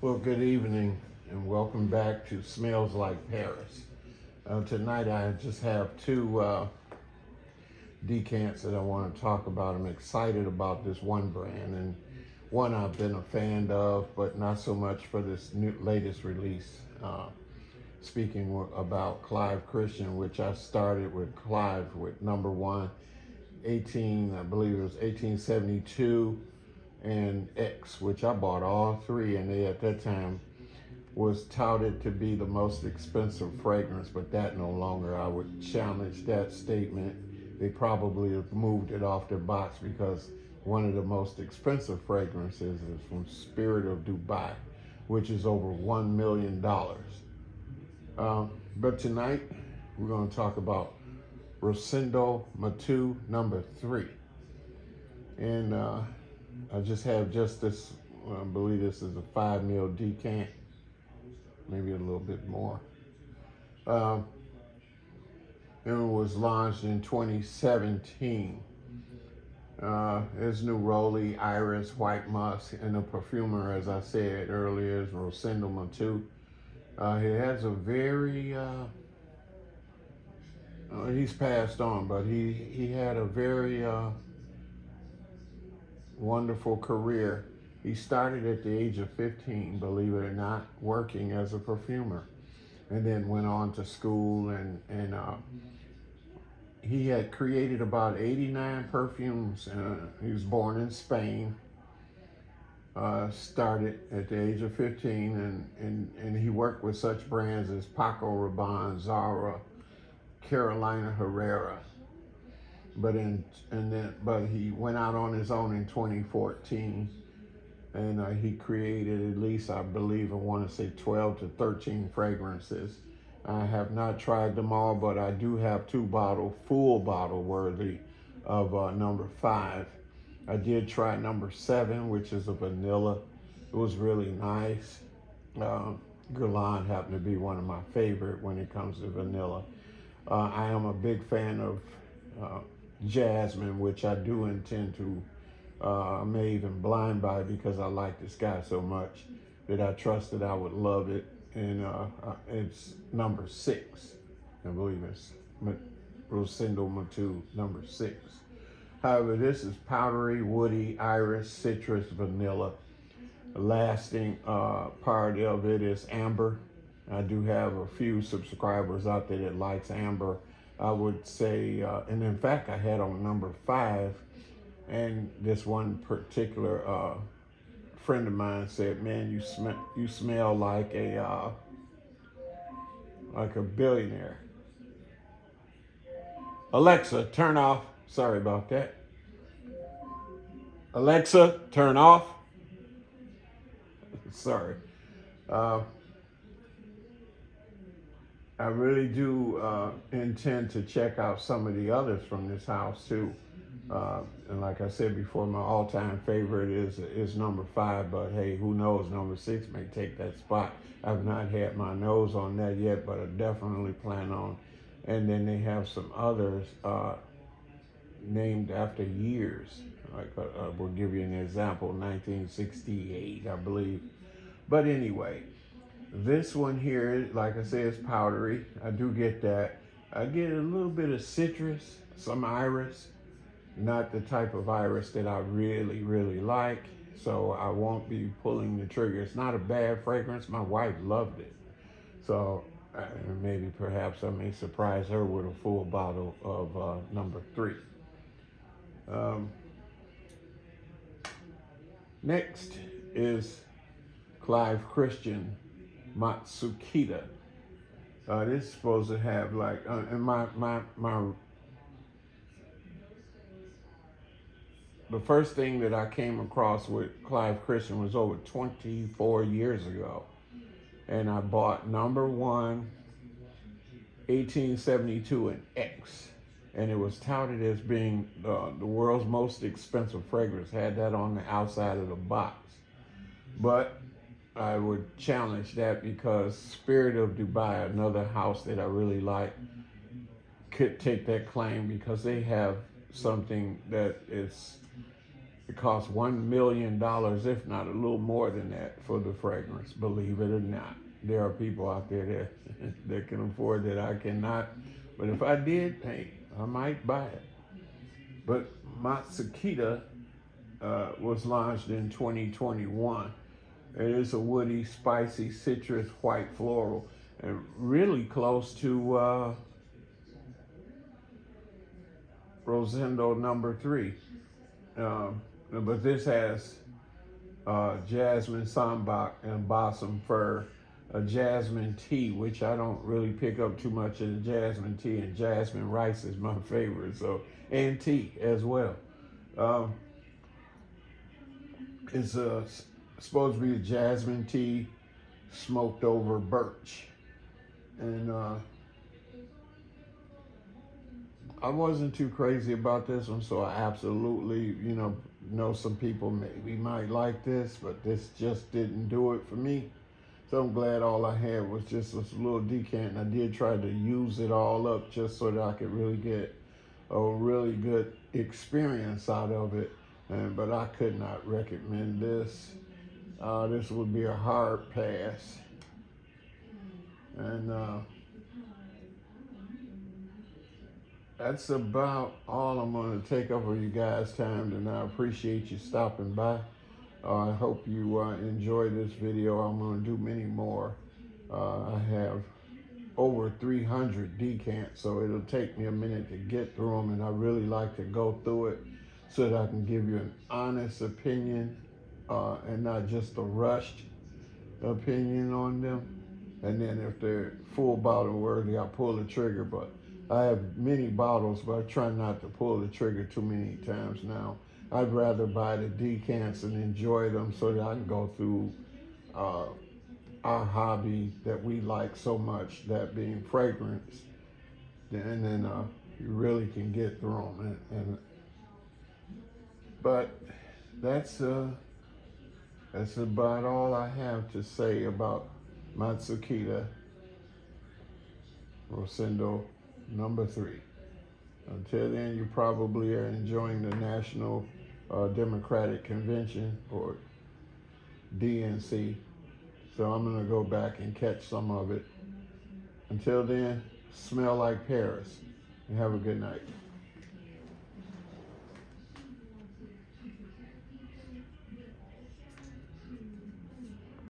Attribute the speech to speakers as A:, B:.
A: Well, good evening and welcome back to Smells Like Paris. Tonight I just have two decants that I want to talk about. I'm excited about this one brand, and one I've been a fan of, but not so much for this latest release. Speaking about Clive Christian, which I started with Clive with number one, I believe it was 1872, and X, which I bought all three, and they at that time was touted to be the most expensive fragrance, but that no longer. I would challenge that statement. They probably have moved it off their box because one of the most expensive fragrances is from Spirit of Dubai, which is over $1 million. But tonight we're going to talk about Rosendo Mateu No.3. And I just have this, I believe this is a 5 ml decant, maybe a little bit more. It was launched in 2017. It's Neroli, Iris, White Musk, and the perfumer, as I said earlier, is Rosendo Mateu. He has a very, he's passed on, but he had a very wonderful career. He started at the age of 15, believe it or not, working as a perfumer, and then went on to school, and he had created about 89 perfumes. He was born in Spain, started at the age of 15, and he worked with such brands as Paco Rabanne, Zara, Carolina Herrera. But he went out on his own in 2014, and he created at least, I believe, I want to say 12 to 13 fragrances. I have not tried them all, but I do have full bottle worthy of number 5. I did try number 7, which is a vanilla. It was really nice. Guerlain happened to be one of my favorite when it comes to vanilla. I am a big fan of Jasmine, which I do intend to, I may even blind buy because I like this guy so much that I trusted I would love it. And it's number 6. I believe it's Rosendo Mateu number 6. However, this is powdery, woody, iris, citrus, vanilla. The lasting part of it is amber. I do have a few subscribers out there that likes amber. I would say, and in fact, I had on number 5, and this one particular friend of mine said, "Man, you smell like a billionaire." Alexa, turn off. Sorry about that. Alexa, turn off. Sorry. I really do intend to check out some of the others from this house too. And like I said before, my all-time favorite is number 5, but hey, who knows, number 6 may take that spot. I've not had my nose on that yet, but I definitely plan on. And then they have some others named after years. Like we'll give you an example, 1968, I believe. But anyway, this one here, like I said, is powdery. I do get that. I get a little bit of citrus, some iris. Not the type of iris that I really, really like, so I won't be pulling the trigger. It's not a bad fragrance. My wife loved it. So maybe perhaps I may surprise her with a full bottle of number 3. Next is Clive Christian Matsukita. This is supposed to have like, and the first thing that I came across with Clive Christian was over 24 years ago. And I bought number 1, 1872 and X. And it was touted as being the world's most expensive fragrance. Had that on the outside of the box. But I would challenge that because Spirit of Dubai, another house that I really like, could take that claim because they have something that is It costs $1 million, if not a little more than that, for the fragrance, believe it or not. There are people out there that, that can afford that. I cannot. But if I did, hey, I might buy it. But Matsukita was launched in 2021. It is a woody, spicy, citrus, white floral, and really close to Rosendo No.3. But this has jasmine sambac and balsam fir, a jasmine tea, which I don't really pick up too much of the jasmine tea, and jasmine rice is my favorite, so, and tea as well. It's supposed to be a jasmine tea smoked over birch. And I wasn't too crazy about this one, so I absolutely, know some people maybe might like this, but this just didn't do it for me. So I'm glad all I had was just this little decant. And I did try to use it all up just so that I could really get a really good experience out of it. But I could not recommend this. This would be a hard pass. And that's about all I'm going to take up of you guys' time, and I appreciate you stopping by. I hope you enjoy this video. I'm going to do many more. I have over 300 decants, so it'll take me a minute to get through them, and I really like to go through it so that I can give you an honest opinion and not just a rushed opinion on them. And then if they're full bottle worthy, I pull the trigger. But I have many bottles, but I try not to pull the trigger too many times now. I'd rather buy the decants and enjoy them so that I can go through our hobby that we like so much, that being fragrance. And then you really can get through them. But that's about all I have to say about Matsukita Rosendo No.3. Until then, you probably are enjoying the National Democratic Convention, or DNC. So I'm going to go back and catch some of it. Until then, smell like Paris, and have a good night.